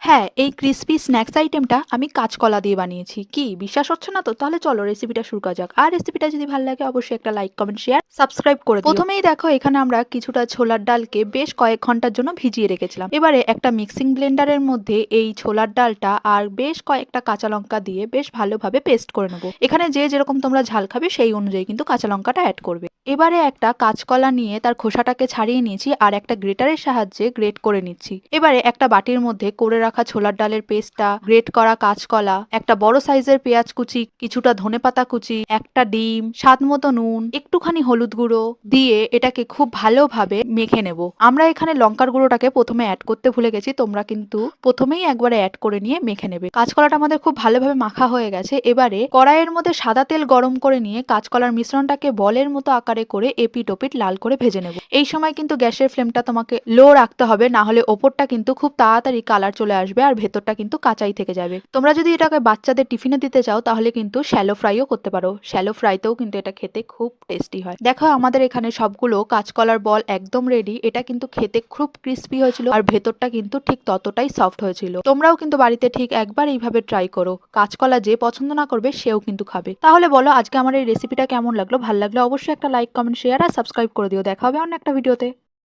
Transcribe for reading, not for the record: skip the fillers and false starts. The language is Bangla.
হ্যাঁ, এই ক্রিসপি স্ন্যাক্স আইটেমটা আমি কাঁচকলা দিয়ে বানিয়েছি। কি বিশ্বাস হচ্ছে না তো? তাহলে চলো রেসিপিটা শুরু করা যাক। আর রেসিপিটা যদি ভালো লাগে অবশ্যই একটা লাইক, কমেন্ট, শেয়ার, সাবস্ক্রাইব করে দিও। প্রথমেই দেখো এখানে আমরা কিছুটা ছোলার ডালকে বেশ কয়েক ঘন্টার জন্য ভিজিয়ে রেখেছিলাম। এবারে একটা মিক্সিং ব্লেন্ডারের মধ্যে এই ছোলার ডালটা আর বেশ কয়েকটা কাঁচা লঙ্কা দিয়ে বেশ ভালোভাবে পেস্ট করে নেবো। এখানে যে যেরকম তোমরা ঝাল খাবে সেই অনুযায়ী কিন্তু কাঁচা লঙ্কাটা অ্যাড করবে। এবারে একটা কাঁচকলা নিয়ে তার খোসাটাকে ছাড়িয়ে নিয়েছি আর একটা গ্রেটারের সাহায্যে গ্রেট করে নিচ্ছি। এবারে একটা বাটির মধ্যে করে রাখা ছোলার ডালের পেস্টটা, গ্রেট করা কাঁচকলা, একটা বড় সাইজের পেঁয়াজ কুচি, কিছুটা ধনেপাতা কুচি, একটা ডিম, স্বাদ মতো নুন, একটুখানি হলুদ গুঁড়ো দিয়ে এটাকে খুব ভালোভাবে মেখে নেব। আমরা এখানে লঙ্কার গুঁড়োটাকে প্রথমে অ্যাড করতে ভুলে গেছি, তোমরা কিন্তু প্রথমেই একবারে অ্যাড করে নিয়ে মেখে নেবে। কাঁচকলাটা আমাদের খুব ভালোভাবে মাখা হয়ে গেছে। এবারে কড়াইয়ের মধ্যে সাদা তেল গরম করে নিয়ে কাঁচকলার মিশ্রণটাকে বলের মতো আকারে করে এপিট ওপিট লাল করে ভেজে নেব। এই সময় কিন্তু গ্যাসের ফ্লেমটা তোমাকে লো রাখতে হবে, না হলে ওপরটা কিন্তু খুব তাড়াতাড়ি কালার চলে আসবে আর ভেতরটা কিন্তু কাঁচাই থেকে যাবে। তোমরা যদি এটাকে বাচ্চাদের টিফিনে দিতে চাও তাহলে কিন্তু শ্যালো ফ্রাইও করতে পারো। শ্যালো ফ্রাইতেও কিন্তু এটা খেতে খুব টেস্টি হয়। দেখো আমাদের এখানে সবগুলো কাঁচকলার বল একদম রেডি। এটা কিন্তু খেতে খুব ক্রিস্পি হয়েছিল আর ভেতরটা কিন্তু ঠিক ততটাই সফট হয়েছিল। তোমরাও কিন্তু বাড়িতে ঠিক একবার এইভাবে ট্রাই করো। কাঁচকলা যে পছন্দ না করবে সেও কিন্তু খাবে। তাহলে বলো আজকে আমার এই রেসিপিটা কেমন লাগলো? ভালো লাগলে অবশ্যই একটা লাইক, কমেন্ট, শেয়ার আর সাবস্ক্রাইব করে দিও। দেখা হবে অন্য একটা ভিডিওতে।